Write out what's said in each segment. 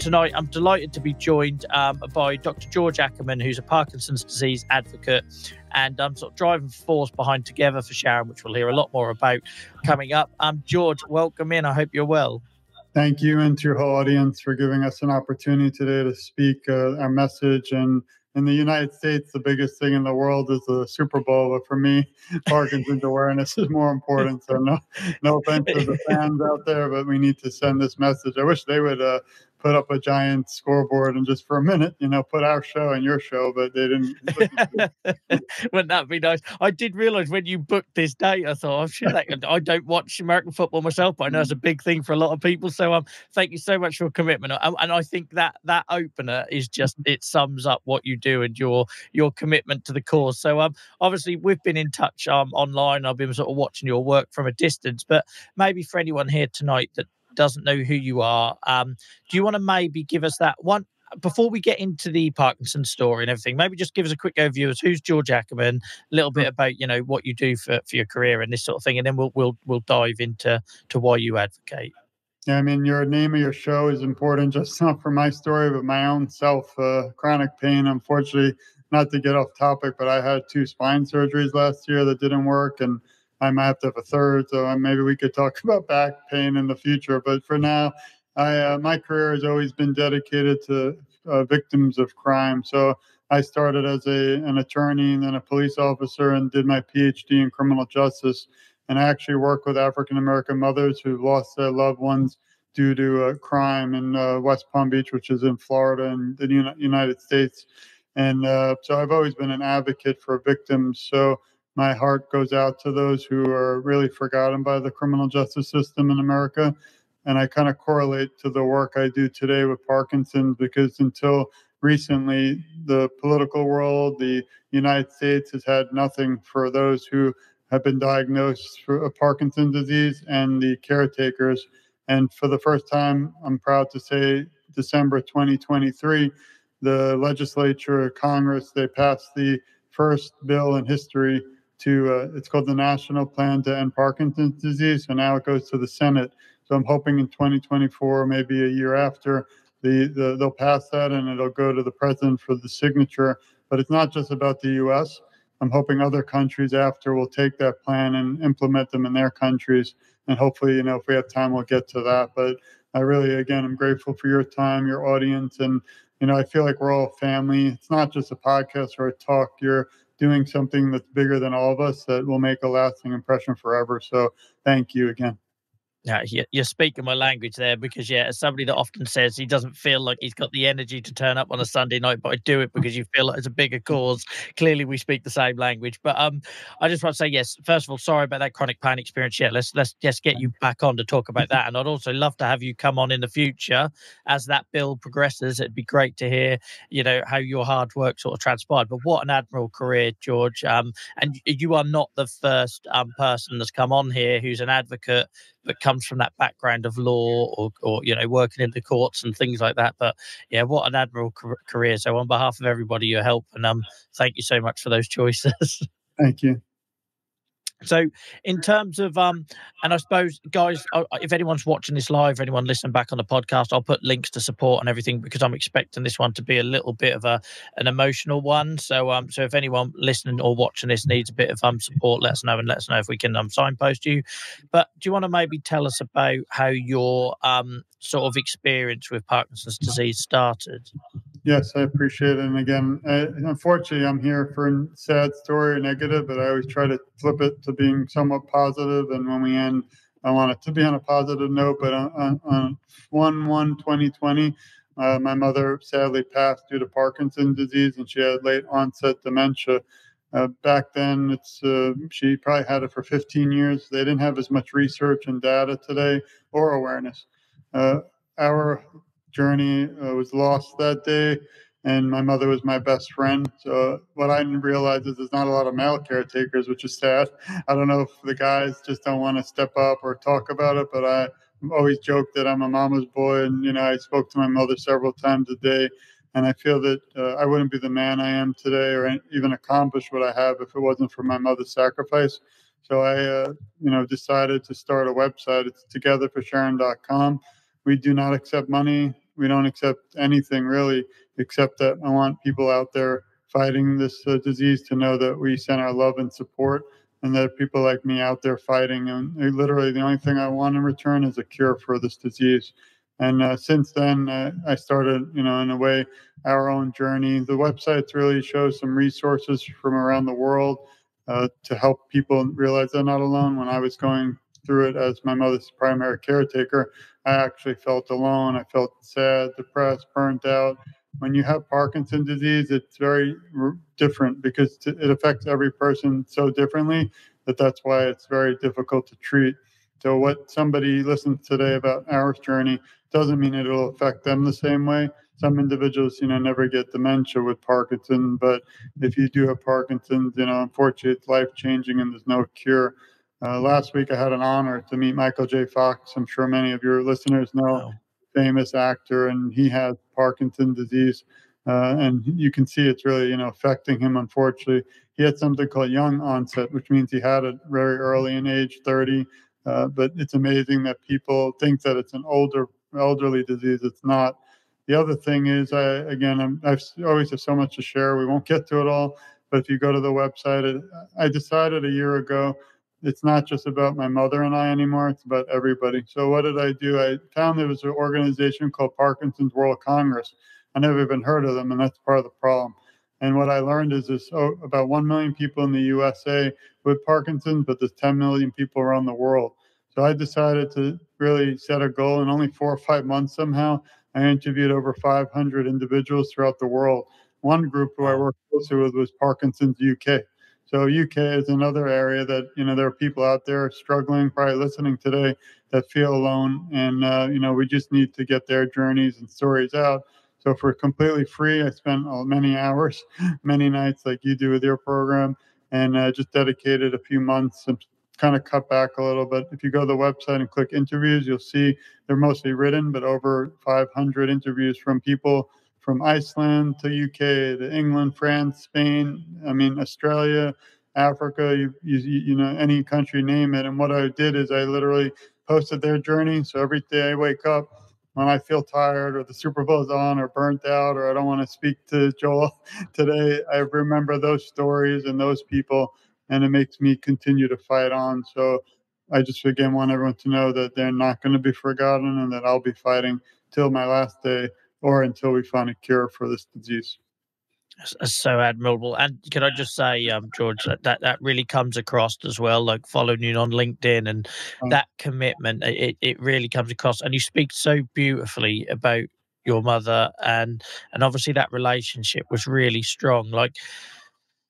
tonight I'm delighted to be joined by Dr. George Ackerman, who's a Parkinson's disease advocate, and sort of driving force behind Together for Sharon, which we'll hear a lot more about coming up. George, welcome in. I hope you're well. Thank you, and to your whole audience for giving us an opportunity today to speak our message. And in the United States, the biggest thing in the world is the Super Bowl. But for me, Parkinson's awareness is more important. So no offense to the fans out there, but we need to send this message. I wish they would put up a giant scoreboard and just for a minute, put our show and your show, but they didn't. Wouldn't that be nice? I did realize when you booked this date, I thought, I don't watch American football myself, but I know it's a big thing for a lot of people. So thank you so much for your commitment. And I think that opener is just, it sums up what you do and your commitment to the cause. So obviously we've been in touch online. I've been sort of watching your work from a distance, but maybe for anyone here tonight that doesn't know who you are, do you want to maybe give us that one before we get into the Parkinson story and everything? Maybe just give us a quick overview of who's George Ackerman, a little bit about what you do for your career and this sort of thing, and then we'll dive into why you advocate. Yeah, I mean, your name of your show is important, just not for my story, but my own self, chronic pain. Unfortunately, not to get off topic, but I had 2 spine surgeries last year that didn't work, and I might have to have a third. So maybe we could talk about back pain in the future. But for now, my career has always been dedicated to victims of crime. So I started as an attorney and then a police officer and did my PhD in criminal justice. And I actually work with African-American mothers who lost their loved ones due to crime in West Palm Beach, which is in Florida in the United States. And so I've always been an advocate for victims. So my heart goes out to those who are really forgotten by the criminal justice system in America. And I kind of correlate to the work I do today with Parkinson's, because until recently, the political world, the United States, has had nothing for those who have been diagnosed for Parkinson's disease and the caretakers. And for the first time, I'm proud to say, December 2023, the legislature, Congress, they passed the first bill in history to, it's called the National Plan to End Parkinson's Disease. So now it goes to the Senate. So I'm hoping in 2024, maybe a year after, they'll pass that and it'll go to the president for the signature. But it's not just about the U.S. I'm hoping other countries after will take that plan and implement them in their countries. And hopefully, if we have time, we'll get to that. But I really, again, I'm grateful for your time, your audience. And, I feel like we're all family. It's not just a podcast or a talk. You're doing something that's bigger than all of us that will make a lasting impression forever. So thank you again. Yeah, you're speaking my language there, because as somebody that often says he doesn't feel like he's got the energy to turn up on a Sunday night, but I do it because you feel like it's a bigger cause. Clearly we speak the same language. But I just want to say, yes, first of all, sorry about that chronic pain experience. Let's just get you back on to talk about that. And I'd also love to have you come on in the future as that bill progresses. It'd be great to hear, how your hard work sort of transpired. But what an admirable career, George. And you are not the first person that's come on here who's an advocate that comes from that background of law or working in the courts and things like that. But what an admirable career. So on behalf of everybody, your help, and thank you so much for those choices. Thank you. So in terms of, and I suppose, guys, if anyone's watching this live, anyone listening back on the podcast, I'll put links to support and everything, because I'm expecting this one to be a little bit of an emotional one. So if anyone listening or watching this needs a bit of support, let us know, and let us know if we can signpost you. But do you want to maybe tell us about how your sort of experience with Parkinson's disease started? Yes, I appreciate it. And again, unfortunately, I'm here for a sad story or negative, but I always try to flip it to being somewhat positive. And when we end, I want it to be on a positive note. But on 1/1/2020, my mother sadly passed due to Parkinson's disease, and she had late onset dementia. Back then, she probably had it for 15 years. They didn't have as much research and data today or awareness. Our journey was lost that day, and my mother was my best friend. So what I didn't realize is there's not a lot of male caretakers, which is sad. I don't know if the guys just don't want to step up or talk about it, but I always joke that I'm a mama's boy, and I spoke to my mother several times a day, and I feel that I wouldn't be the man I am today or even accomplish what I have if it wasn't for my mother's sacrifice. So I decided to start a website. It's togetherforsharon.com. We do not accept money. we don't accept anything really, except that I want people out there fighting this disease to know that we send our love and support, and there are people like me out there fighting. And literally, the only thing I want in return is a cure for this disease. And since then, I started, in a way, our own journey. The website really shows some resources from around the world to help people realize they're not alone. When I was going through it as my mother's primary caretaker, I actually felt alone. I felt sad, depressed, burnt out. When you have Parkinson's disease, it's very different because it affects every person so differently that's why it's very difficult to treat. So what somebody listens today about our journey doesn't mean it'll affect them the same way. Some individuals, never get dementia with Parkinson's, but if you do have Parkinson's, unfortunately, it's life changing and there's no cure. Last week, I had an honor to meet Michael J. Fox. I'm sure many of your listeners know, Wow. famous actor, and he has Parkinson's disease. And you can see it's really, affecting him, unfortunately. He had something called young onset, which means he had it very early in age, 30. But it's amazing that people think that it's an elderly disease. It's not. The other thing is, I always have so much to share. We won't get to it all, but if you go to the website, I decided a year ago it's not just about my mother and I anymore. It's about everybody. So what did I do? I found there was an organization called Parkinson's World Congress. I never even heard of them, and that's part of the problem. And what I learned is there's about 1 million people in the USA with Parkinson's, but there's 10 million people around the world. So I decided to really set a goal. In only 4 or 5 months, somehow, I interviewed over 500 individuals throughout the world. One group who I Wow. worked closely with was Parkinson's UK. So UK is another area that, there are people out there struggling, probably listening today, that feel alone. And, we just need to get their journeys and stories out. So for completely free, I spent many hours, many nights like you do with your program, and just dedicated a few months and kind of cut back a little bit. If you go to the website and click interviews, you'll see they're mostly written, but over 500 interviews from people from Iceland to UK to England, France, Spain, Australia, Africa, any country, name it. And what I did is I literally posted their journey. So every day I wake up, when I feel tired or the Super Bowl's on or burnt out or I don't want to speak to Joel today, I remember those stories and those people, and it makes me continue to fight on. So I just again want everyone to know that they're not going to be forgotten and that I'll be fighting till my last day or until we find a cure for this disease. That's so admirable. And can I just say, George, that really comes across as well, like following you on LinkedIn and Um, that commitment, it really comes across. And you speak so beautifully about your mother and obviously that relationship was really strong. Like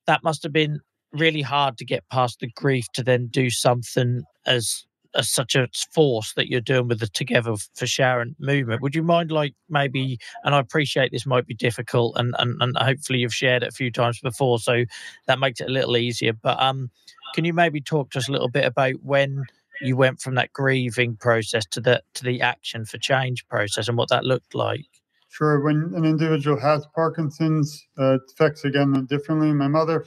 that must have been really hard to get past the grief to then do something as such a force that you're doing with the Together for Sharon movement. Would you mind, like, maybe, and I appreciate this might be difficult and hopefully you've shared it a few times before, so that makes it a little easier. But can you maybe talk to us a little bit about when you went from that grieving process to the action for change process and what that looked like? Sure. When an individual has Parkinson's, it affects again differently. My mother,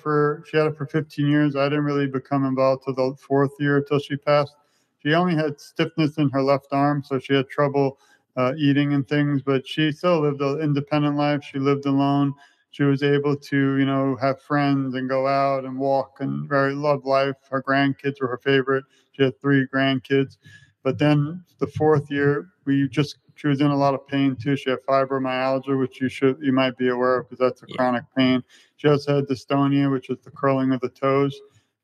she had it for 15 years. I didn't really become involved till the fourth year till she passed. She only had stiffness in her left arm, so she had trouble eating and things. But she still lived an independent life. She lived alone. She was able to, have friends and go out and walk and very loved life. Her grandkids were her favorite. She had 3 grandkids. But then the fourth year, she was in a lot of pain too. She had fibromyalgia, which you might be aware of because that's a Yeah, chronic pain. She also had dystonia, which is the curling of the toes.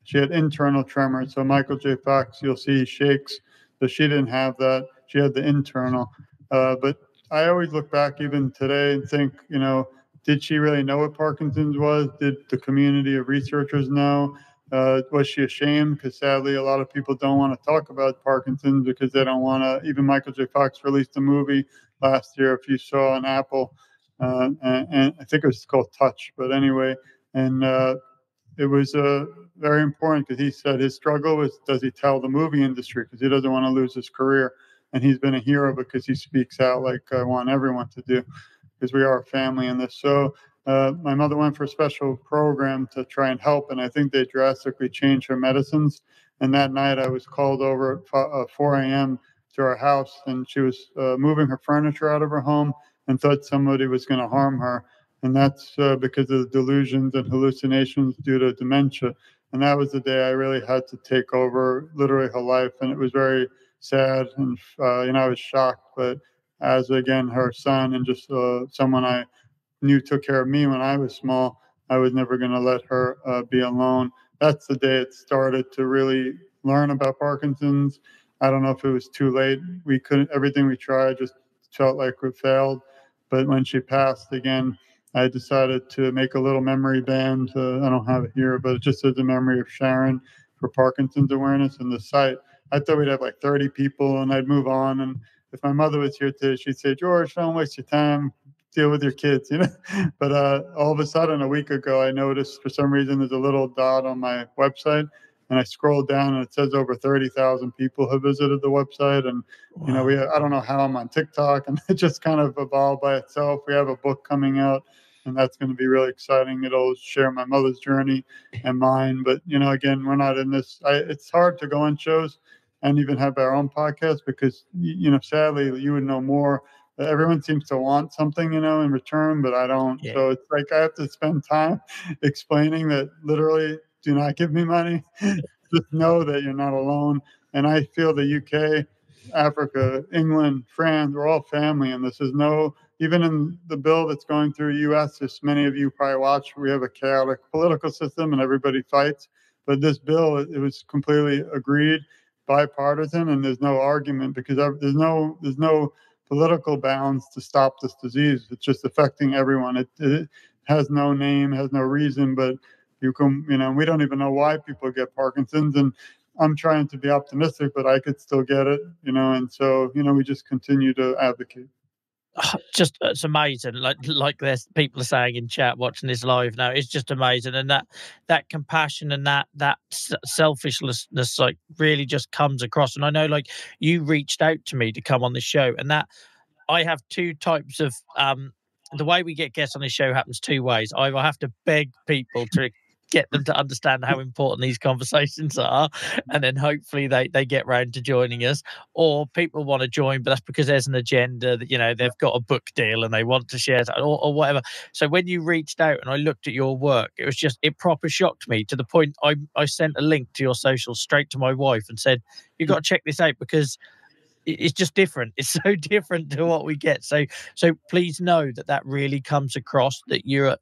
She had internal tremors. So Michael J. Fox, you'll see he shakes. So she didn't have that. She had the internal. But I always look back even today and think, did she really know what Parkinson's was? Did the community of researchers know? Was she ashamed? Because sadly, a lot of people don't want to talk about Parkinson's because they don't want to. Even Michael J. Fox released a movie last year, if you saw on Apple, and I think it was called Touch. But anyway, and it was very important because he said his struggle was, does he tell the movie industry because he doesn't want to lose his career, and he's been a hero because he speaks out like I want everyone to do because we are a family in this. So my mother went for a special program to try and help, and I think they drastically changed her medicines. And that night, I was called over at 4 a.m. to our house, and she was moving her furniture out of her home and thought somebody was going to harm her. And that's because of the delusions and hallucinations due to dementia. And that was the day I really had to take over literally her life. And it was very sad. And, I was shocked. But as again, her son and just someone I knew took care of me when I was small, I was never going to let her be alone. That's the day it started to really learn about Parkinson's. I don't know if it was too late. We couldn't, everything we tried just felt like we failed. But when she passed again, I decided to make a little memory band. I don't have it here, but it just says a memory of Sharon for Parkinson's awareness. And the site, I thought we'd have like 30 people and I'd move on. And if my mother was here today, she'd say, George, don't waste your time, deal with your kids, But all of a sudden, a week ago, I noticed for some reason there's a little dot on my website, and I scrolled down and it says over 30,000 people have visited the website. And Wow. I don't know how I'm on TikTok, and it just kind of evolved by itself. We have a book coming out, and that's going to be really exciting. It'll share my mother's journey and mine. But again, we're not in this. It's hard to go on shows and even have our own podcast because sadly, you would know more. Everyone seems to want something, in return, but I don't. Yeah. So it's like I have to spend time explaining that literally do not give me money. Just know that you're not alone. And I feel the UK, Africa, England, France, we're all family. And this is even in the bill that's going through US, as many of you probably watch, we have a chaotic political system and everybody fights. But this bill, it was completely agreed, bipartisan, and there's no argument because there's no political bounds to stop this disease. It's just affecting everyone. It has no name, has no reason, but we don't even know why people get Parkinson's. And I'm trying to be optimistic, but I could still get it, and so, we just continue to advocate. Just it's amazing. Like there's people are saying in chat watching this live now. It's just amazing, and that compassion and that selfishness like really just comes across. And I know like you reached out to me to come on the show, and that I have two types of the way we get guests on this show happens two ways. Either I have to beg people to get them to understand how important these conversations are, and then hopefully they get round to joining us, or people want to join, but that's because there's an agenda that they've got a book deal and they want to share that, or whatever. So when you reached out and I looked at your work, it proper shocked me to the point I sent a link to your social straight to my wife and said, "You've got to check this out because it's just different. It's so different to what we get." So please know that really comes across that you're.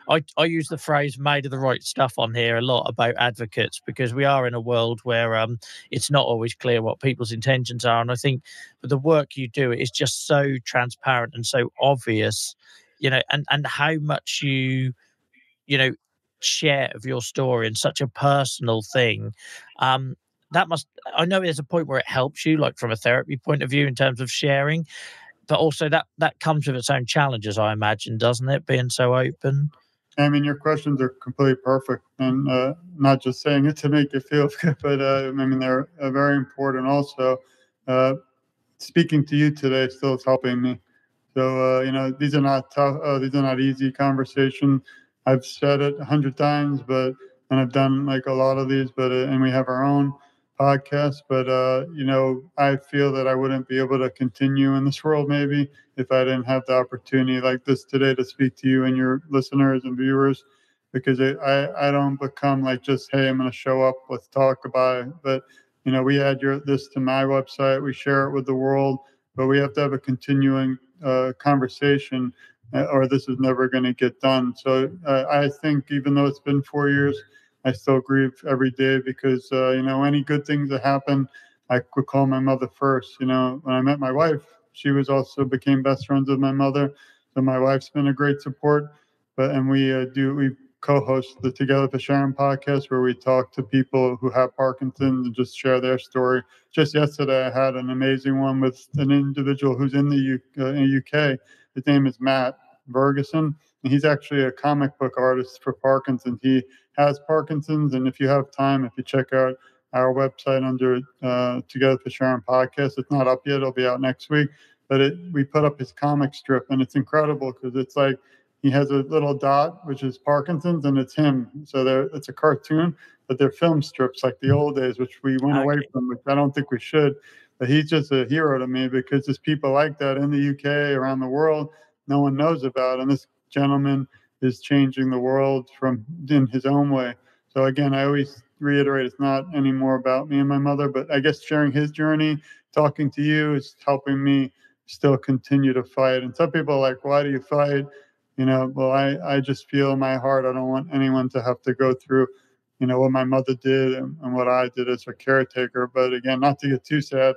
I use the phrase "made of the right stuff" on here a lot about advocates because we are in a world where it's not always clear what people's intentions are, and I think the work you do is just so transparent and so obvious, and how much you know share of your story and such a personal thing. Um, that must I know there's a point where it helps you, like from a therapy point of view, in terms of sharing, but also that comes with its own challenges, I imagine, doesn't it? Being so open. I mean, your questions are completely perfect, and not just saying it to make you feel good, but I mean, they're very important also. Uh, Speaking to you today still is helping me. So these are not tough. These are not easy conversations. I've said it 100 times, and I've done like a lot of these, but and we have our own podcast. But I feel that I wouldn't be able to continue in this world maybe if I didn't have the opportunity like this today to speak to you and your listeners and viewers, because I don't become like just, hey, I'm going to show up, let's talk about it. But we add this to my website, we share it with the world, but we have to have a continuing conversation, or this is never going to get done. So I think even though it's been 4 years, I still grieve every day because any good things that happen, I could call my mother first. When I met my wife, she was also became best friends with my mother, so my wife's been a great support. And we co-host the Together for Sharon podcast, where we talk to people who have Parkinson's and just share their story. Just yesterday, I had an amazing one with an individual who's in the UK. His name is Matt Ferguson, and he's actually a comic book artist for Parkinson's. He has Parkinson's, and if you have time, if you check out our website under Together for Sharon podcast, it's not up yet. It'll be out next week. But we put up his comic strip, and it's incredible because it's like he has a little dot, which is Parkinson's, and it's him. So it's a cartoon, but they're film strips like the old days, which we went away Okay. from, which I don't think we should. But he's just a hero to me because there's people like that in the UK, around the world, no one knows about. And this gentleman is changing the world from in his own way. So again, I always reiterate it's not anymore about me and my mother, but I guess sharing his journey, talking to you is helping me still continue to fight. And some people are like, why do you fight? Well, I just feel in my heart I don't want anyone to have to go through, what my mother did and what I did as a caretaker. But again, not to get too sad,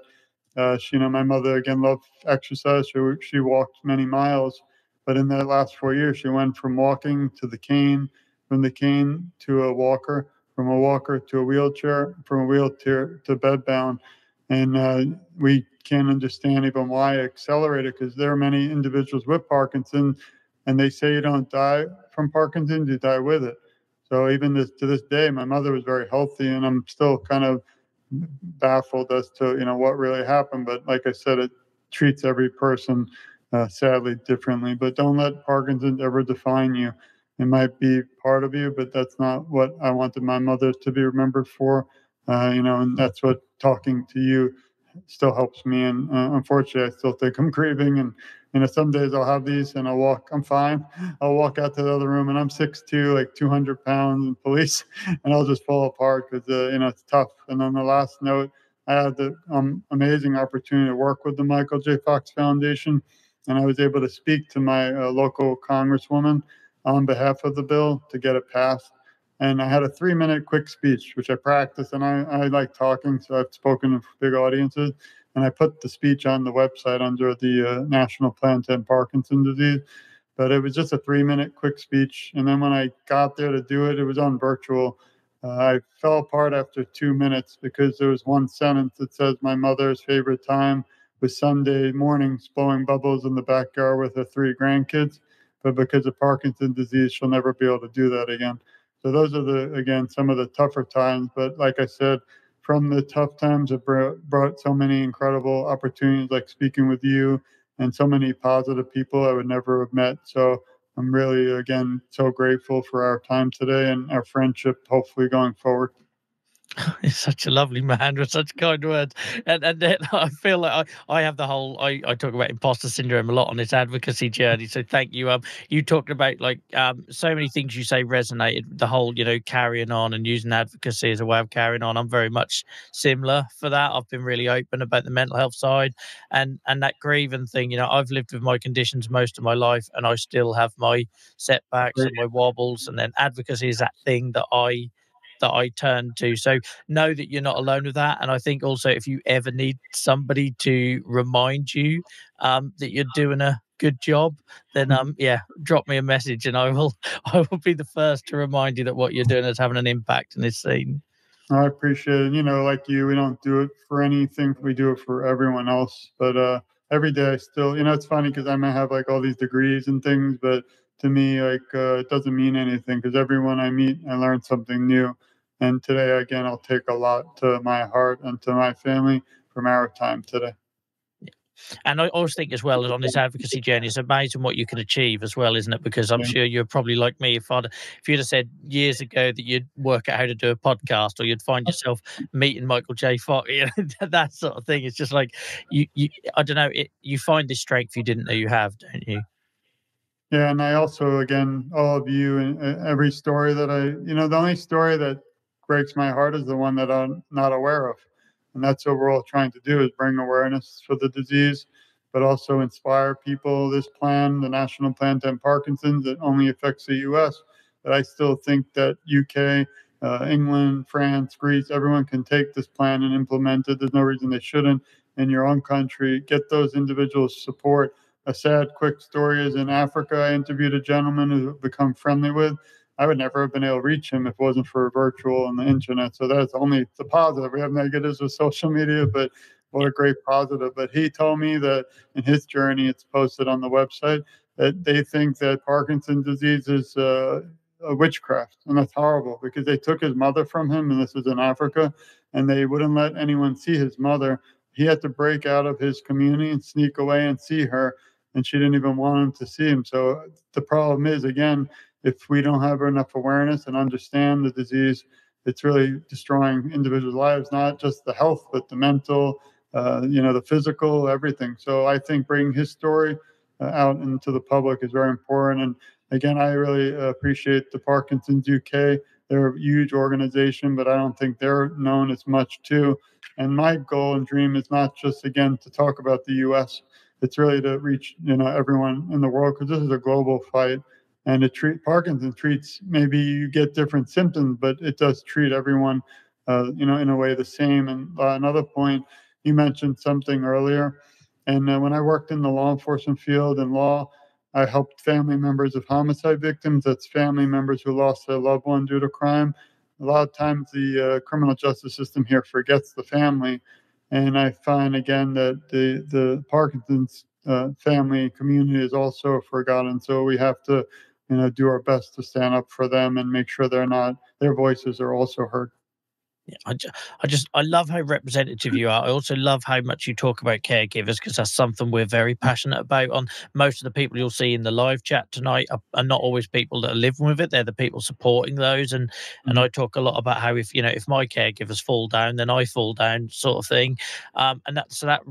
my mother again loved exercise. She walked many miles, but in the last 4 years, she went from walking to the cane, from the cane to a walker, from a walker to a wheelchair, from a wheelchair to bedbound. And we can't understand even why it accelerated because there are many individuals with Parkinson's, and they say you don't die from Parkinson's, you die with it. So even to this day, my mother was very healthy, and I'm still kind of baffled as to what really happened. But like I said, it treats every person sadly differently. But don't let Parkinson's ever define you. It might be part of you, but that's not what I wanted my mother to be remembered for. And that's what talking to you still helps me. And unfortunately, I still think I'm grieving. And some days I'll have these and I'm fine. I'll walk out to the other room and I'm 6'2", like 200 pounds in police, and I'll just fall apart because, it's tough. And on the last note, I had the amazing opportunity to work with the Michael J. Fox Foundation, and I was able to speak to my local congresswoman on behalf of the bill to get it passed. And I had a 3-minute quick speech, which I practiced, and I like talking, so I've spoken in big audiences. And I put the speech on the website under the National Plan to End Parkinson's Disease. But it was just a 3-minute quick speech. And then when I got there to do it, it was on virtual. I fell apart after 2 minutes because there was one sentence that says my mother's favorite time was Sunday mornings blowing bubbles in the backyard with her 3 grandkids. But because of Parkinson's disease, she'll never be able to do that again. So those are again, some of the tougher times. But like I said, from the tough times, it brought so many incredible opportunities, like speaking with you and so many positive people I would never have met. So I'm really, again, so grateful for our time today and our friendship, hopefully going forward. You're such a lovely man with such kind words. And then I feel like I have the whole I talk about imposter syndrome a lot on this advocacy journey. So thank you. You talked about so many things you say resonated. The whole, carrying on and using advocacy as a way of carrying on. I'm very much similar for that. I've been really open about the mental health side and that grieving thing. I've lived with my conditions most of my life and I still have my setbacks and my wobbles. And then advocacy is that thing that I turn to. So know that you're not alone with that. And I think also if you ever need somebody to remind you that you're doing a good job, then yeah, drop me a message and I will I will be the first to remind you that what you're doing is having an impact in this scene. I appreciate it. Like you, we don't do it for anything. We do it for everyone else. But every day I still, it's funny because I might have like all these degrees and things, but to me, like, it doesn't mean anything because everyone I meet, I learn something new. And today, again, I'll take a lot to my heart and to my family from our time today. And I always think as well as on this advocacy journey, it's amazing what you can achieve as well, isn't it? Because I'm Yeah. sure you're probably like me. If you'd have said years ago that you'd work out how to do a podcast, or you'd find yourself meeting Michael J. Fox, that sort of thing. It's just like you I don't know. You find this strength you didn't know you have, don't you? Yeah, and I also, again, all of you and every story that the only story that breaks my heart is the one that I'm not aware of. And that's what we're all trying to do is bring awareness for the disease, but also inspire people. This plan, the National Plan to End Parkinson's, that only affects the US. But I still think that UK, England, France, Greece, everyone can take this plan and implement it. There's no reason they shouldn't in your own country. Get those individuals support. A sad, quick story is in Africa. I interviewed a gentleman who I've become friendly with. I would never have been able to reach him if it wasn't for virtual and the internet. So that's only the positive. We have negatives with social media, but what Yeah. a great positive. But he told me that in his journey, it's posted on the website, that they think that Parkinson's disease is a witchcraft. And that's horrible because they took his mother from him, and this was in Africa, and they wouldn't let anyone see his mother. He had to break out of his community and sneak away and see her, and she didn't even want him to see him. So the problem is, again, if we don't have enough awareness and understand the disease, it's really destroying individuals' lives, not just the health, but the mental the physical, everything. So I think bringing his story out into the public is very important. And again, I really appreciate the Parkinson's UK. They're a huge organization, but I don't think they're known as much too. And my goal and dream is not just again to talk about the U.S. It's really to reach everyone in the world, because this is a global fight. And Parkinson treats, maybe you get different symptoms, but it does treat everyone, in a way the same. And another point, you mentioned something earlier, and when I worked in the law enforcement field and law, I helped family members of homicide victims. That's family members who lost their loved one due to crime. A lot of times, the criminal justice system here forgets the family, and I find again that the Parkinson's family community is also forgotten. So we have to, do our best to stand up for them and make sure their voices are also heard. Yeah, I love how representative you are. I also love how much you talk about caregivers, because that's something we're very passionate about. On most of the people you'll see in the live chat tonight are not always people that are living with it. They're the people supporting those, and Mhm. I talk a lot about how if my caregivers fall down, then I fall down, sort of thing. And that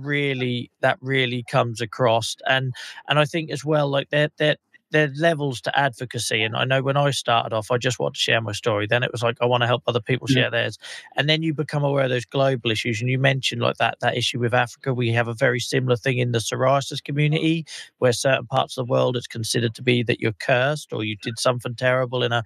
really comes across, and I think as well, like there are levels to advocacy. And I know when I started off, I just wanted to share my story. Then it was like, I want to help other people Yeah, share theirs. And then you become aware of those global issues. And you mentioned like that issue with Africa. We have a very similar thing in the psoriasis community, where certain parts of the world it's considered to be that you're cursed or you did something terrible in a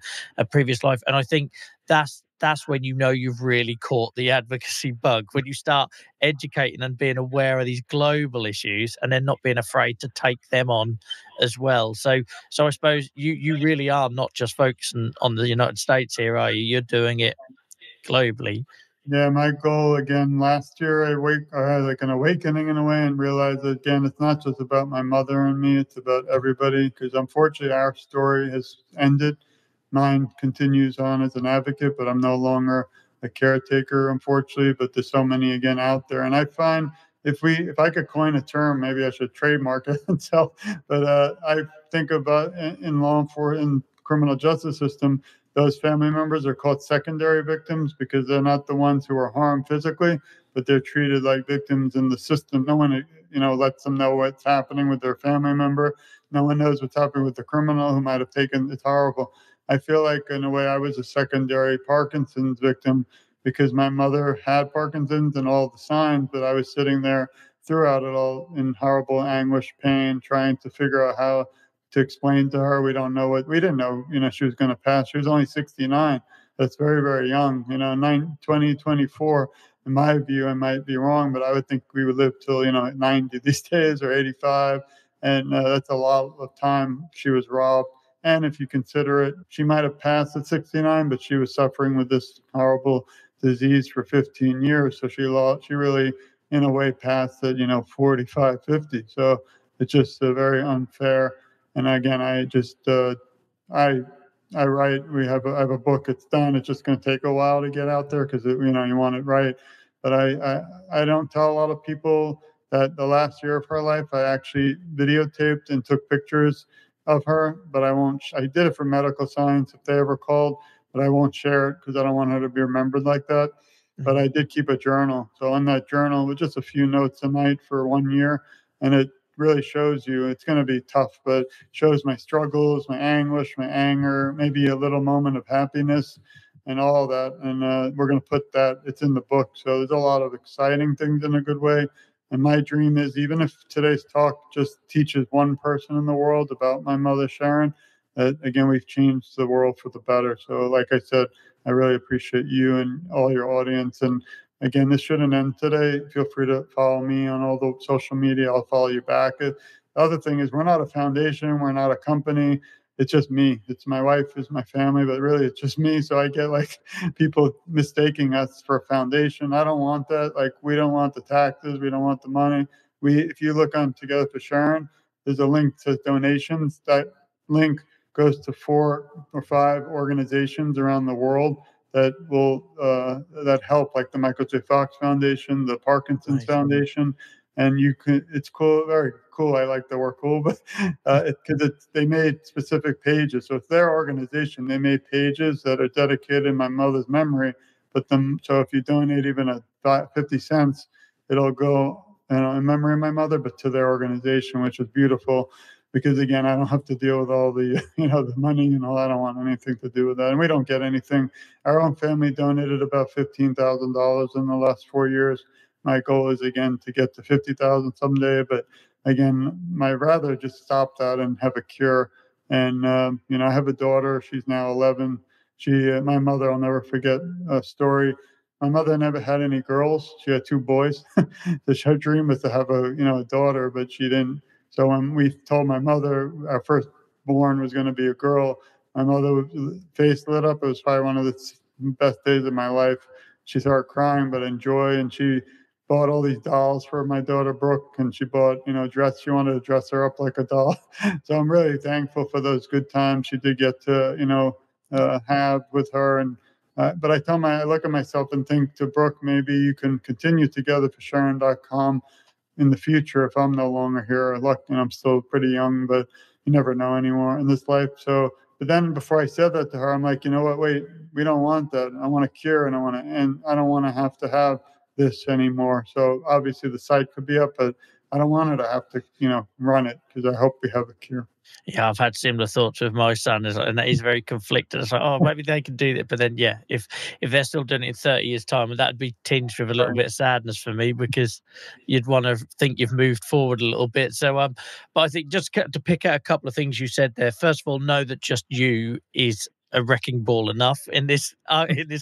previous life. And I think that's when you've really caught the advocacy bug, when you start educating and being aware of these global issues, and then not being afraid to take them on as well. So I suppose you really are not just focusing on the United States here, are you? You're doing it globally. yeah. My goal again last year, I had like an awakening in a way, and realized that again, it's not just about my mother and me; it's about everybody. Because unfortunately, our story has ended. Mine continues on as an advocate, but I'm no longer a caretaker, unfortunately. But there's so many again out there, and I find if I could coin a term, maybe I should trademark it and sell. But I think about in law enforcement, in criminal justice system, those family members are called secondary victims because they're not the ones who are harmed physically, but they're treated like victims in the system. No one, lets them know what's happening with their family member. No one knows what's happening with the criminal who might have taken. It's horrible. I feel like, in a way, I was a secondary Parkinson's victim because my mother had Parkinson's and all the signs, but I was sitting there throughout it all in horrible anguish, pain, trying to figure out how to explain to her. We didn't know, she was going to pass. She was only 69. That's very, very young, 2024. In my view, I might be wrong, but I would think we would live till, 90 these days, or 85. And that's a lot of time she was robbed. And if you consider it, she might have passed at 69, but she was suffering with this horrible disease for 15 years. So she really, in a way, passed at, 45, 50. So it's just very unfair. And again, I I write. I have a book. It's done. It's just going to take a while to get out there because you want it right. But I don't tell a lot of people that the last year of her life I actually videotaped and took pictures of her. But I won't. I did it for medical science if they ever called, but I won't share it because I don't want her to be remembered like that. But Mhm. I did keep a journal. So in that journal, with just a few notes a night for 1 year, and it really shows you it's going to be tough, but shows my struggles, my anguish, my anger, maybe a little moment of happiness and all that. And we're going to put that, it's in the book. So there's a lot of exciting things in a good way. And my dream is, even if today's talk just teaches one person in the world about my mother, Sharon, that again, we've changed the world for the better. So, like I said, I really appreciate you and all your audience. And again, this shouldn't end today. Feel free to follow me on all the social media. I'll follow you back. The other thing is, we're not a foundation. We're not a company. It's just me. It's my wife, is my family, but really it's just me. So I get like people mistaking us for a foundation. I don't want that. Like, we don't want the taxes. We don't want the money. If you look on Together for Sharon, there's a link to donations. That link goes to 4 or 5 organizations around the world that help, like the Michael J. Fox Foundation, the Parkinson's Nice. Foundation, and you can. It's cool, very cool. I like the word cool, but because they made specific pages. So it's their organization. They made pages that are dedicated in my mother's memory. But them. So if you donate even a 50 cents, it'll go, in memory of my mother, but to their organization, which is beautiful. Because again, I don't have to deal with all the the money and all. I don't want anything to do with that, and we don't get anything. Our own family donated about $15,000 in the last 4 years. My goal is again to get to 50,000 someday, but again, my rather just stop that and have a cure. And I have a daughter. She's now 11. My mother, I'll never forget a story. My mother never had any girls. She had two boys. Her dream was to have a daughter, but she didn't. So when we told my mother our firstborn was going to be a girl, my mother's face lit up. It was probably one of the best days of my life. She started crying, but in joy, and she bought all these dolls for my daughter Brooke, and she bought dress. She wanted to dress her up like a doll. So I'm really thankful for those good times she did get to have with her. And but I look at myself and think to Brooke, maybe you can continue together for Sharon.com in the future if I'm no longer here. Luck, I'm still pretty young, but you never know anymore in this life. So, but then before I said that to her, I'm like, you know what? Wait, we don't want that. I want a cure, and I don't want to have to have this anymore. So obviously the site could be up, but I don't want her to have to, run it, because I hope we have a cure. Yeah, I've had similar thoughts with my son, and that is very conflicted. It's like, oh, maybe they can do that, but then, yeah, if they're still doing it in 30 years' time, that'd be tinged with a little Right. bit of sadness for me, because you'd want to think you've moved forward a little bit. So, but I think just to pick out a couple of things you said there. First of all, know that just you is a wrecking ball enough in this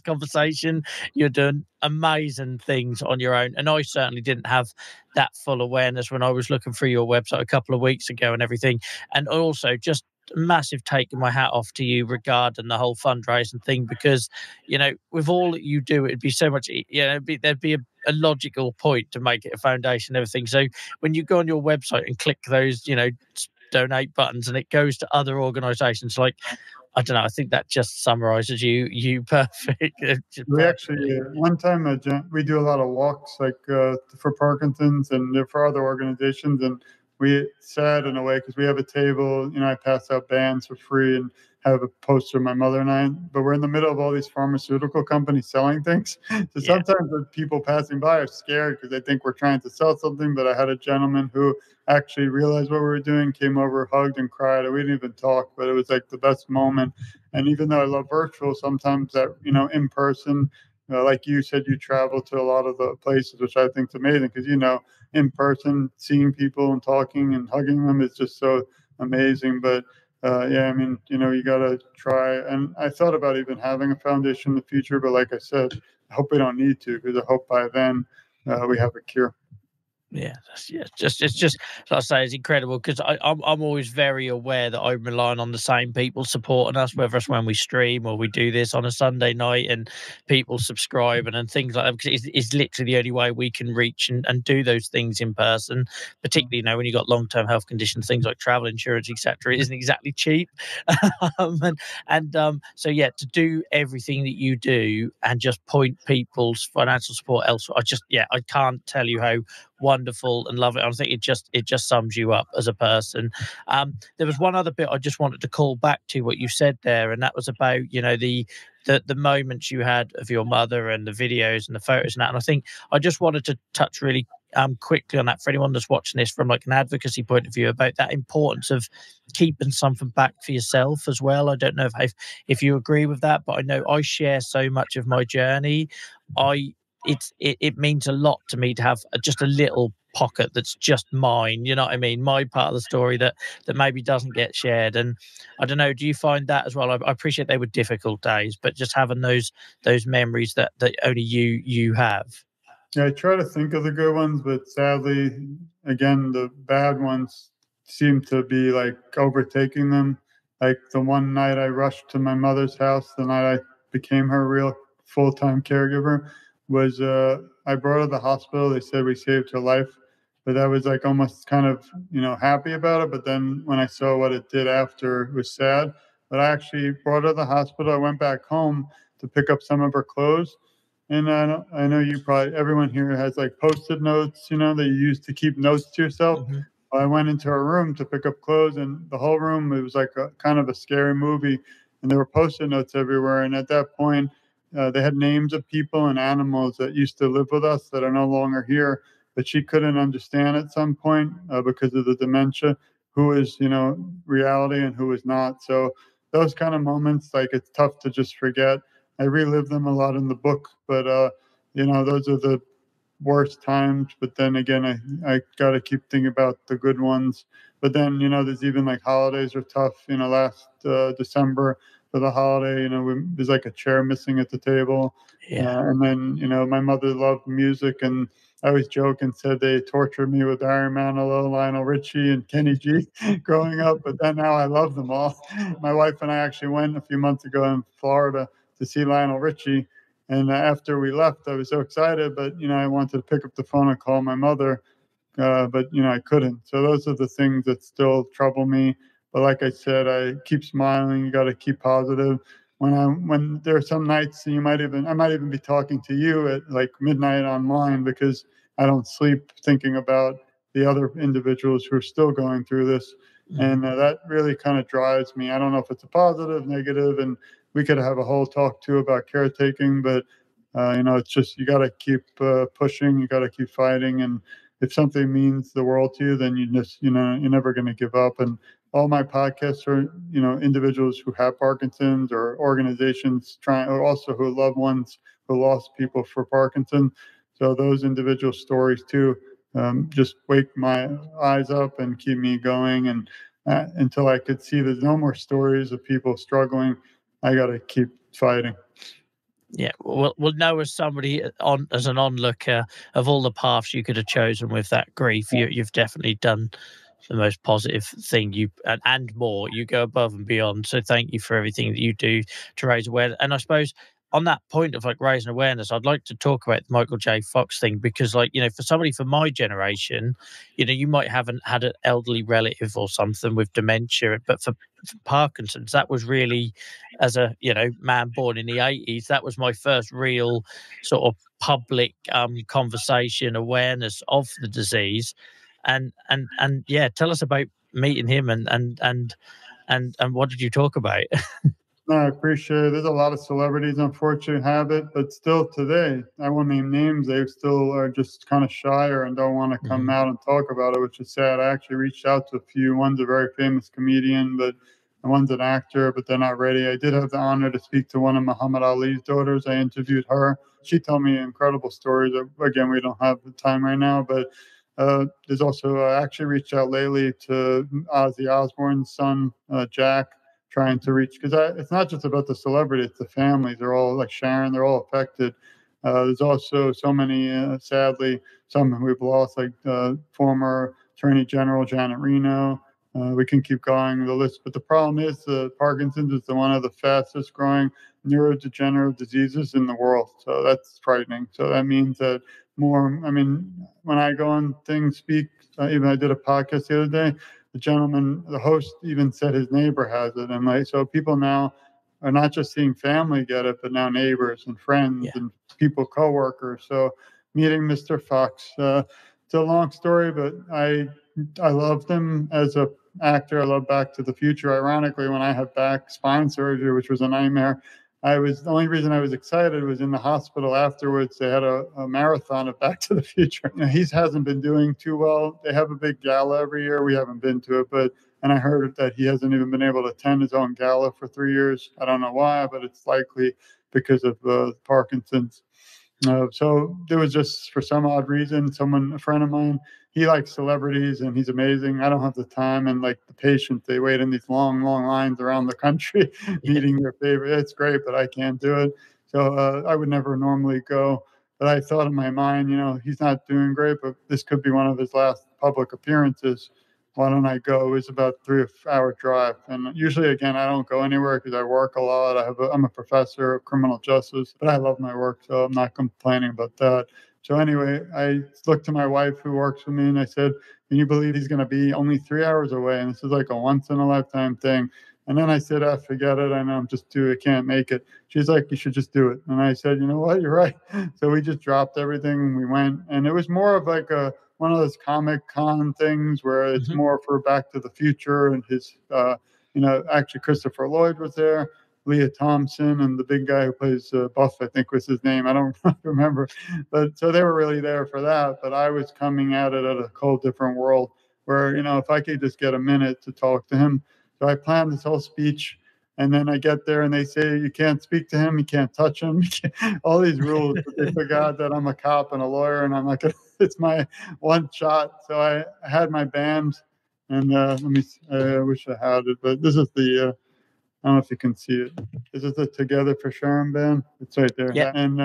conversation. You're doing amazing things on your own, and I certainly didn't have that full awareness when I was looking through your website a couple of weeks ago and everything. And also just massive taking my hat off to you regarding the whole fundraising thing, because with all that you do, it'd be so much, there'd be a logical point to make it a foundation and everything. So when you go on your website and click those donate buttons, and it goes to other organizations, like, I don't know, I think that just summarizes you perfect. We actually one time we do a lot of walks, like for Parkinson's and for other organizations, and we sad in a way because we have a table. I pass out bands for free and have a poster of my mother and I. But we're in the middle of all these pharmaceutical companies selling things, so Yeah. sometimes the people passing by are scared because they think we're trying to sell something. But I had a gentleman who actually realized what we were doing, came over, hugged, and cried. We didn't even talk, but it was like the best moment. And even though I love virtual, sometimes that in person, like you said, you travel to a lot of the places, which I think is amazing because in person, seeing people and talking and hugging them is just so amazing. But yeah, I mean, you got to try. And I thought about even having a foundation in the future, but like I said, I hope we don't need to, because I hope by then we have a cure. It's just like I say, it's incredible, because I'm always very aware that I'm relying on the same people supporting us, whether it's when we stream or we do this on a Sunday night and people subscribe and things like that, because it's literally the only way we can reach and do those things in person. Particularly, when you've got long-term health conditions, things like travel insurance, etc., it isn't exactly cheap. So yeah, to do everything that you do and just point people's financial support elsewhere, I can't tell you how wonderful and lovely. I think it just sums you up as a person. There was one other bit I just wanted to call back to what you said there, and that was about the moments you had of your mother and the videos and the photos and that. And I think I just wanted to touch really quickly on that for anyone that's watching this from like an advocacy point of view, about that importance of keeping something back for yourself as well. I don't know if you agree with that, but I know I share so much of my journey. I it means a lot to me to have just a little pocket that's just mine. You know what I mean? My part of the story that maybe doesn't get shared. And I don't know. Do you find that as well? I appreciate they were difficult days, but just having those memories that only you have. Yeah, I try to think of the good ones, but sadly, again, the bad ones seem to be like overtaking them. Like the one night I rushed to my mother's house, the night I became her real full-time caregiver, was I brought her to the hospital. They said we saved her life, but I was like almost kind of happy about it. But then when I saw what it did after, it was sad. But I actually brought her to the hospital. I went back home to pick up some of her clothes, and I know you probably everyone here has like post-it notes, that you use to keep notes to yourself. Mhm. I went into her room to pick up clothes, and the whole room, it was like a kind of a scary movie, and there were post-it notes everywhere. And at that point, they had names of people and animals that used to live with us that are no longer here. but she couldn't understand at some point because of the dementia who is, reality and who is not. So those kind of moments, like it's tough to just forget. I relive them a lot in the book, but those are the worst times. But then again, I got to keep thinking about the good ones. But then, there's even like holidays are tough. Last December for the holiday, there's like a chair missing at the table. Yeah. And then, my mother loved music, and I always joke and said they tortured me with Barry Manilow, Lionel Richie, and Kenny G growing up. But then now I love them all. My wife and I actually went a few months ago in Florida to see Lionel Richie. And after we left, I was so excited, but I wanted to pick up the phone and call my mother, but I couldn't. So those are the things that still trouble me. But like I said, I keep smiling. You got to keep positive. When there are some nights I might even be talking to you at like midnight online because I don't sleep thinking about the other individuals who are still going through this, Mhm. and that really kind of drives me. I don't know if it's a positive, negative, and we could have a whole talk too about caretaking, but it's just you got to keep pushing, you got to keep fighting, and if something means the world to you, then you just you're never going to give up. And all my podcasts are individuals who have Parkinson's or organizations trying, or also who loved ones who lost people for Parkinson. So those individual stories too just wake my eyes up and keep me going. And until I could see there's no more stories of people struggling, I got to keep fighting. Yeah, well, know as somebody on as an onlooker of all the paths you could have chosen with that grief, you've definitely done the most positive thing and more. You go above and beyond. So thank you for everything that you do to raise awareness. And I suppose on that point of like raising awareness, I'd like to talk about the Michael J. Fox thing because, like, for somebody from my generation, you might haven't had an elderly relative or something with dementia, but for Parkinson's, that was really, as a man born in the 80s, that was my first real sort of public conversation awareness of the disease. And yeah, tell us about meeting him and what did you talk about? No, I appreciate it. There's a lot of celebrities, unfortunately, have it, but still today, I won't name names. They still are just kind of shyer and don't want to come Mhm. out and talk about it, which is sad. I actually reached out to a few. One's a very famous comedian, but and one's an actor, but they're not ready. I did have the honor to speak to one of Muhammad Ali's daughters. I interviewed her. She told me incredible stories. Again, we don't have the time right now, but there's also I actually reached out lately to Ozzy Osbourne's son, Jack, trying to reach because it's not just about the celebrity; it's the families. They're all like Sharon; they're all affected. There's also so many, sadly, some who we've lost, like former Attorney General Janet Reno. We can keep going the list, but the problem is Parkinson's is one of the fastest growing neurodegenerative diseases in the world. So that's frightening. So that means that more. I mean, when I go on things, speak. Even I did a podcast the other day. The host, even said his neighbor has it, and like so, people now are not just seeing family get it, but now neighbors and friends Yeah. and people, coworkers. So, meeting Mr. Fox. It's a long story, but I loved him as a actor. I love Back to the Future. Ironically, when I had back spine surgery, which was a nightmare, the only reason I was excited was in the hospital afterwards. They had a marathon of Back to the Future. He hasn't been doing too well. They have a big gala every year. We haven't been to it, and I heard that he hasn't even been able to attend his own gala for 3 years. I don't know why, but it's likely because of Parkinson's. So there was just for some odd reason, a friend of mine, he likes celebrities and he's amazing. I don't have the time and like the patience. They wait in these long, long lines around the country Yeah. meeting their favorite. It's great, but I can't do it. So I would never normally go. But I thought in my mind, he's not doing great, but this could be one of his last public appearances. Why don't I go? It was about 3 hour drive. And usually, again, I don't go anywhere because I work a lot. I'm a professor of criminal justice, but I love my work, so I'm not complaining about that. So anyway, I looked to my wife who works with me and I said, can you believe he's going to be only 3 hours away? And this is like a once in a lifetime thing. And then I said, forget it. I know I can't make it. She's like, you should just do it. And I said, you know what? You're right. So we just dropped everything and we went. And it was more of like one of those Comic Con things where it's Mhm. more for Back to the Future and his, actually Christopher Lloyd was there. Leah Thompson and the big guy who plays Buff, I think was his name. I don't remember, but so they were really there for that. But I was coming at it at a whole different world where if I could just get a minute to talk to him. So I planned this whole speech. And then I get there and they say, you can't speak to him, you can't touch him, all these rules. But they forgot that I'm a cop and a lawyer, and I'm like, it's my one shot. So I had my band, and let me, I wish I had it, but this is I don't know if you can see it. This is the Together for Sharon band. It's right there. Yeah. And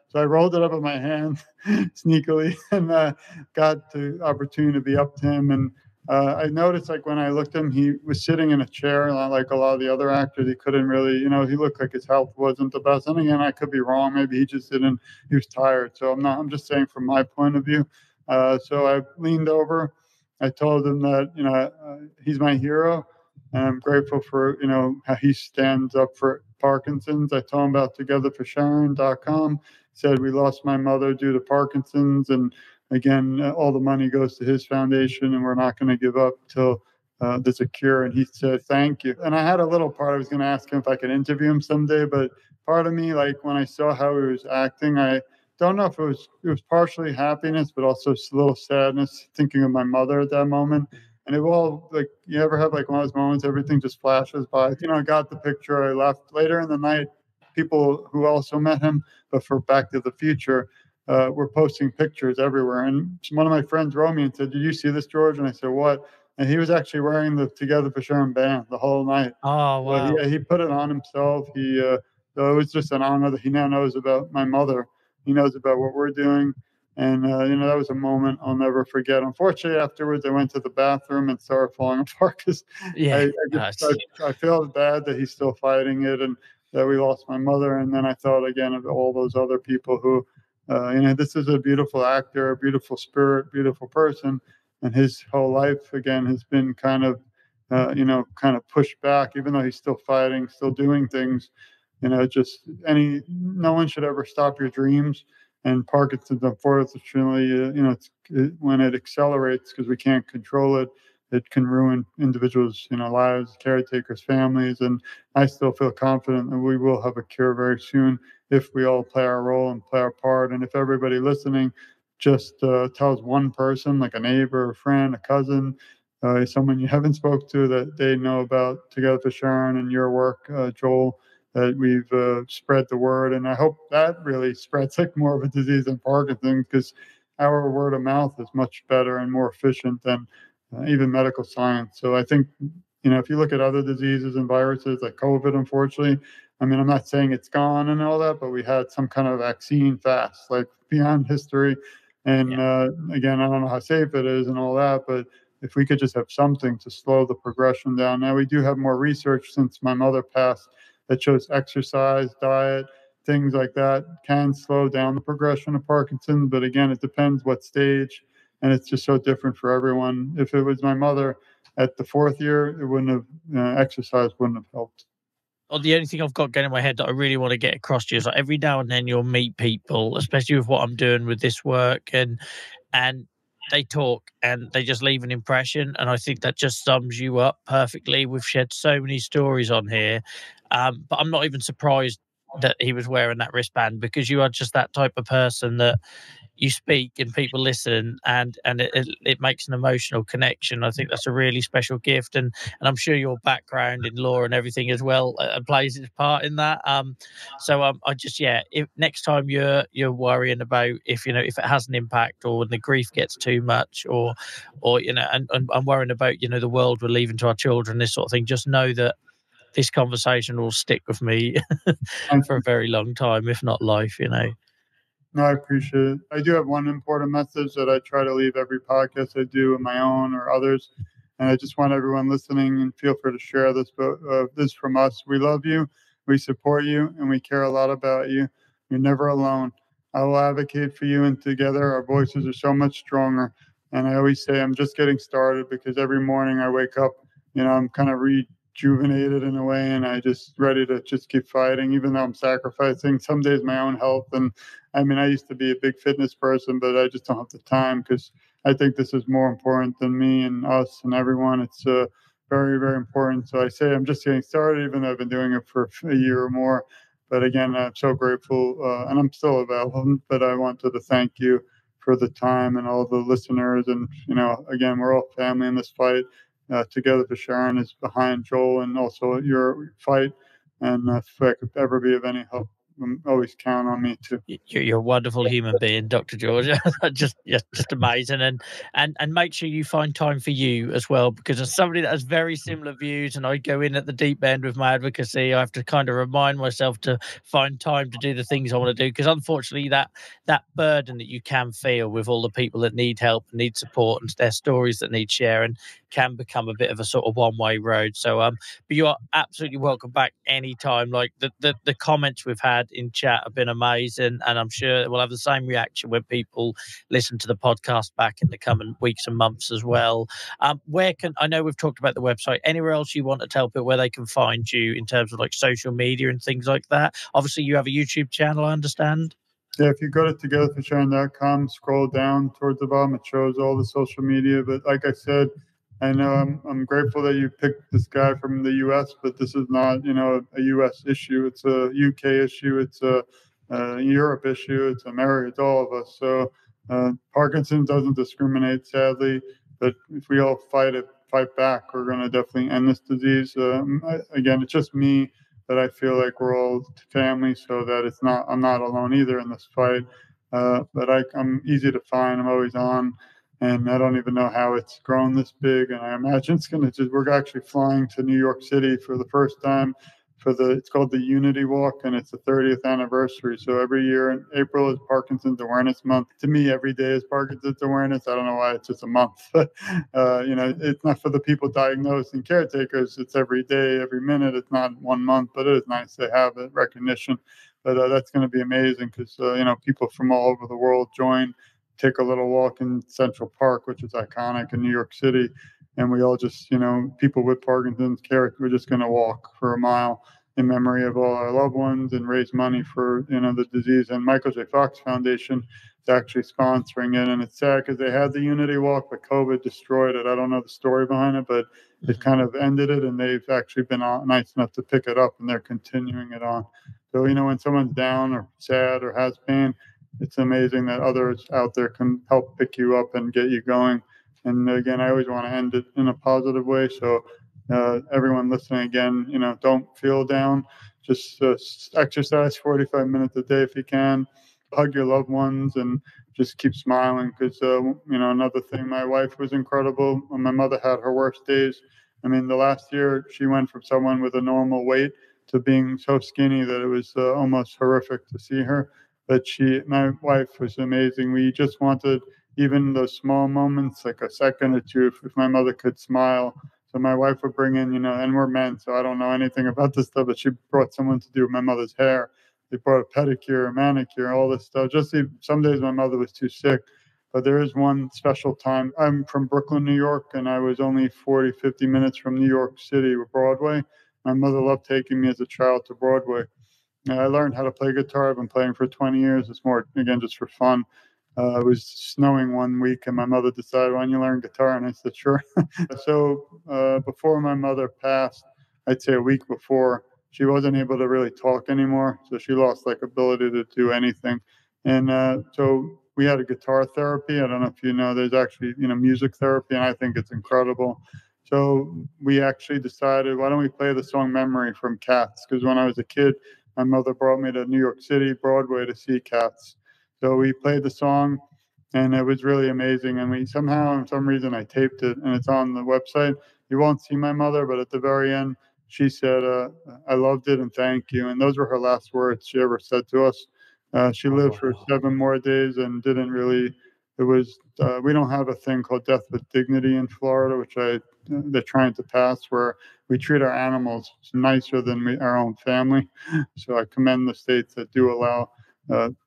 so I rolled it up in my hand sneakily and got the opportunity to be up to him. And I noticed, like, when I looked at him, he was sitting in a chair, like a lot of the other actors. He couldn't really, he looked like his health wasn't the best. And again, I could be wrong. Maybe he just didn't, he was tired. So I'm just saying from my point of view. So I leaned over. I told him that, he's my hero. And I'm grateful for, how he stands up for Parkinson's. I told him about togetherforsharon.com. Said we lost my mother due to Parkinson's. And again, all the money goes to his foundation, and we're not going to give up till there's a cure. And he said, thank you. And I had a little part, I was going to ask him if I could interview him someday. But part of me, like when I saw how he was acting, I don't know if it was partially happiness, but also a little sadness, thinking of my mother at that moment. And it all, like, you ever have like one of those moments, everything just flashes by. I got the picture. I left later in the night. People who also met him, but for Back to the Future, were posting pictures everywhere. And one of my friends wrote me and said, did you see this, George? And I said, what? And he was actually wearing the Together for Sharon band the whole night. Oh, Well, wow. he put it on himself. So it was just an honor that he now knows about my mother. He knows about what we're doing. And, that was a moment I'll never forget. Unfortunately, afterwards, I went to the bathroom and started falling apart because Yeah. I, I feel bad that he's still fighting it and that we lost my mother. And then I thought again of all those other people who, this is a beautiful actor, a beautiful spirit, beautiful person. And his whole life, again, has been kind of, kind of pushed back, even though he's still fighting, still doing things. Just no one should ever stop your dreams. And Parkinson's, unfortunately, when it accelerates, because we can't control it, it can ruin individuals, lives, caretakers, families. And I still feel confident that we will have a cure very soon if we all play our role and play our part. And if everybody listening just tells one person, like a neighbor, a friend, a cousin, someone you haven't spoke to, that they know about Together for Sharon and your work, Joel, that we've spread the word. And I hope that really spreads like more of a disease than Parkinson's, because our word of mouth is much better and more efficient than even medical science. So I think, if you look at other diseases and viruses like COVID, unfortunately, I mean, I'm not saying it's gone and all that, but we had some kind of vaccine fast, like beyond history. And Yeah. again, I don't know how safe it is and all that, but if we could just have something to slow the progression down. Now, we do have more research since my mother passed that shows exercise, diet, things like that can slow down the progression of Parkinson's. But again, it depends what stage, and it's just so different for everyone. If it was my mother at the 4th year, it wouldn't have, exercise wouldn't have helped. Well, the only thing I've got going in my head that I really want to get across to you is like every now and then you'll meet people, especially with what I'm doing with this work, and they talk and they just leave an impression. And I think that just sums you up perfectly. We've shared so many stories on here, but I'm not even surprised that he was wearing that wristband, because you are just that type of person that you speak and people listen, and it makes an emotional connection. I think that's a really special gift, and I'm sure your background in law and everything as well plays its part in that. I just, yeah, if next time you're worrying about if it has an impact, or when the grief gets too much, or and I'm worrying about the world we're leaving to our children, this sort of thing, just know that this conversation will stick with me for a very long time, if not life. No, I appreciate it. I do have one important message that I try to leave every podcast I do in my own or others. And I just want everyone listening, and feel free to share this, but this from us. We love you, we support you, and we care a lot about you. You're never alone. I will advocate for you, and together our voices are so much stronger. And I always say I'm just getting started, because every morning I wake up, I'm kind of rejuvenated in a way, and I just ready to just keep fighting, even though I'm sacrificing some days my own health. And I mean, I used to be a big fitness person, but I just don't have the time, because I think this is more important than me and us and everyone. It's very, very important. So I say I'm just getting started, even though I've been doing it for a year or more. But again, I'm so grateful, and I'm still available. But I wanted to thank you for the time and all the listeners. And again, we're all family in this fight. Together for Sharon is behind Joel, and also your fight. And if I could ever be of any help, always count on me too. You're a wonderful human being, Dr. George. Just amazing, and make sure you find time for you as well, because as somebody that has very similar views, and I go in at the deep end with my advocacy, I have to kind of remind myself to find time to do the things I want to do, because unfortunately that burden that you can feel with all the people that need help, need support, and their stories that need sharing can become a bit of a sort of one-way road. So but you are absolutely welcome back anytime. Like the comments we've had in chat have been amazing, and I'm sure we'll have the same reaction when people listen to the podcast back in the coming weeks and months as well. Where can I know we've talked about the website? Anywhere else you want to tell people where they can find you in terms of like social media and things like that? Obviously, you have a YouTube channel, I understand. Yeah, if you go to togetherforsharon.com, scroll down towards the bottom, it shows all the social media. But like I said, I know I'm grateful that you picked this guy from the U.S., but this is not, a U.S. issue. It's a U.K. issue. It's a Europe issue. It's America. It's all of us. So Parkinson doesn't discriminate, sadly. But if we all fight back, we're going to definitely end this disease. Again, it's just me, that I feel like we're all family, so that I'm not alone either in this fight. But I'm easy to find. I'm always on, and I don't even know how it's grown this big. And I imagine we're actually flying to New York City for the first time it's called the Unity Walk, and it's the 30th anniversary. So every year in April is Parkinson's Awareness Month. To me, every day is Parkinson's Awareness. I don't know why it's just a month. It's not for the people diagnosed and caretakers. It's every day, every minute. It's not 1 month, but it is nice to have that recognition. But that's going to be amazing, because people from all over the world join, take a little walk in Central Park, which is iconic in New York City. And we all just, people with Parkinson's care, we're just going to walk for a mile in memory of all our loved ones and raise money for, the disease. And Michael J. Fox Foundation is actually sponsoring it. And it's sad because they had the Unity Walk, but COVID destroyed it. I don't know the story behind it, but it kind of ended it. And they've actually been nice enough to pick it up, and they're continuing it on. So, when someone's down or sad or has pain, it's amazing that others out there can help pick you up and get you going. And again, I always want to end it in a positive way. So everyone listening, again, don't feel down. Just exercise 45 minutes a day if you can. Hug your loved ones and just keep smiling, because, another thing, my wife was incredible. When my mother had her worst days, I mean, the last year she went from someone with a normal weight to being so skinny that it was almost horrific to see her. But my wife was amazing. We just wanted even those small moments, like a second or two, if my mother could smile. So my wife would bring in, and we're men, so I don't know anything about this stuff, but she brought someone to do my mother's hair. They brought a pedicure, a manicure, all this stuff. Some days my mother was too sick. But there is one special time. I'm from Brooklyn, New York, and I was only 40, 50 minutes from New York City with Broadway. My mother loved taking me as a child to Broadway. I learned how to play guitar. I've been playing for 20 years. It's more, again, just for fun. It was snowing one week, and my mother decided, "Why don't you learn guitar?" And I said, "Sure." So before my mother passed, I'd say a week before, she wasn't able to really talk anymore. So she lost ability to do anything. And so we had a guitar therapy. I don't know if you know, there's actually, music therapy, and I think it's incredible. So we actually decided, why don't we play the song Memory from Cats? Because when I was a kid, my mother brought me to New York City, Broadway, to see Cats. So we played the song, and it was really amazing. And we somehow, for some reason, I taped it, and it's on the website. You won't see my mother, but at the very end, she said, "I loved it and thank you." And those were her last words she ever said to us. She lived for 7 more days and didn't really. It was we don't have a thing called death with dignity in Florida, which they're trying to pass, where we treat our animals nicer than our own family. So I commend the states that do allow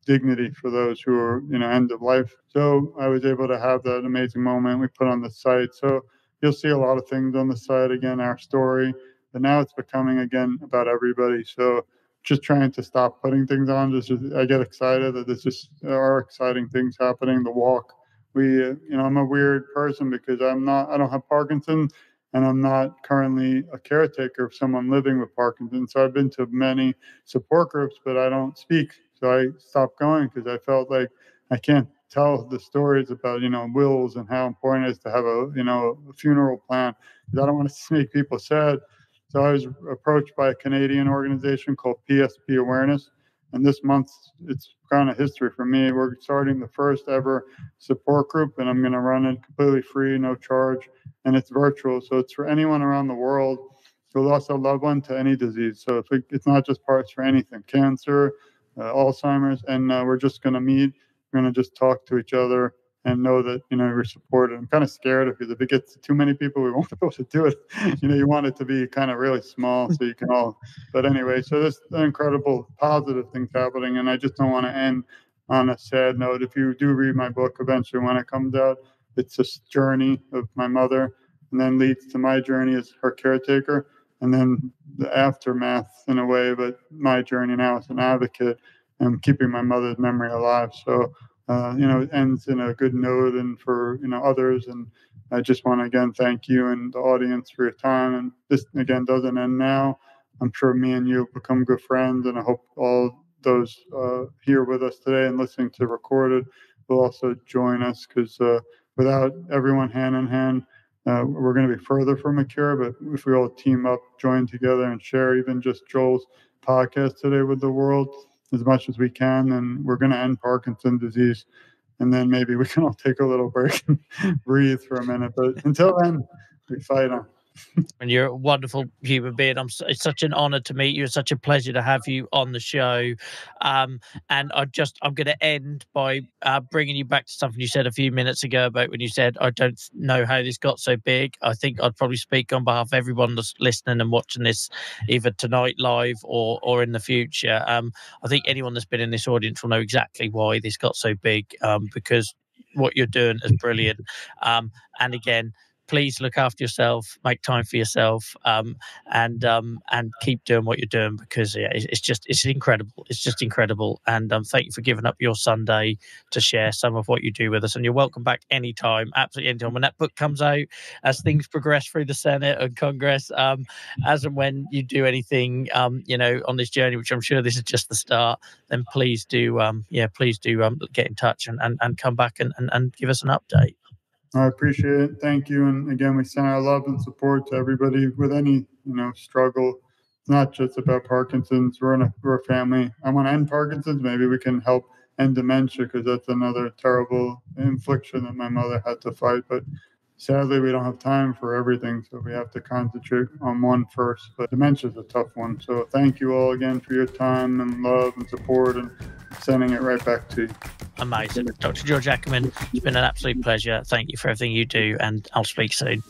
dignity for those who are, end of life. So I was able to have that amazing moment we put on the site. So you'll see a lot of things on the site, again, our story, but now it's becoming, again, about everybody. So just trying to stop putting things on. I get excited that there's just are exciting things happening. The walk, I'm a weird person because I don't have Parkinson's. and I'm not currently a caretaker of someone living with Parkinson's. So I've been to many support groups, but I don't speak. So I stopped going because I felt like I can't tell the stories about, wills and how important it is to have a funeral plan, because I don't want to make people sad. So I was approached by a Canadian organization called PSP Awareness. And this month, it's kind of history for me. We're starting the first ever support group, and I'm going to run it completely free, no charge, and it's virtual. So it's for anyone around the world who lost a loved one to any disease. So it's not just parts for anything, cancer, Alzheimer's, and we're just going to meet. We're going to just talk to each other and know that, we're supported. I'm kind of scared because if it gets to too many people, we won't be able to do it. You want it to be kind of really small so you can all, but anyway, so there's incredible positive things happening. And I just don't want to end on a sad note. If you do read my book eventually when it comes out, it's this journey of my mother, and then leads to my journey as her caretaker, and then the aftermath in a way, but my journey now as an advocate and keeping my mother's memory alive. So, it ends in a good note, and for, others. And I just want to again thank you and the audience for your time. And this again doesn't end now. I'm sure me and you have become good friends, and I hope all those here with us today and listening to recorded will also join us, because without everyone hand in hand, we're going to be further from a cure. But if we all team up, join together, and share even just Joel's podcast today with the world as much as we can, then we're going to end Parkinson's disease. And then maybe we can all take a little break and breathe for a minute. But until then, we fight on. And you're a wonderful human being. It's such an honor to meet you. It's such a pleasure to have you on the show. And I'm going to end by bringing you back to something you said a few minutes ago about when you said, I don't know how this got so big. I think I'd probably speak on behalf of everyone that's listening and watching this, either tonight live or in the future. I think anyone that's been in this audience will know exactly why this got so big, because what you're doing is brilliant. And again, please look after yourself, make time for yourself, and keep doing what you're doing, because it's incredible. It's just incredible. And thank you for giving up your Sunday to share some of what you do with us. And you're welcome back anytime, absolutely anytime. When that book comes out, as things progress through the Senate and Congress, as and when you do anything, on this journey, which I'm sure this is just the start, then please do, get in touch and come back and give us an update. I appreciate it. Thank you. And again, we send our love and support to everybody with any, struggle. It's not just about Parkinson's. We're a family. I want to end Parkinson's. Maybe we can help end dementia, because that's another terrible infliction that my mother had to fight. But sadly, we don't have time for everything. So we have to concentrate on one first. But dementia is a tough one. So thank you all again for your time and love and support, and sending it right back to you. Amazing. Dr. George Ackerman, it's been an absolute pleasure. Thank you for everything you do, and I'll speak soon.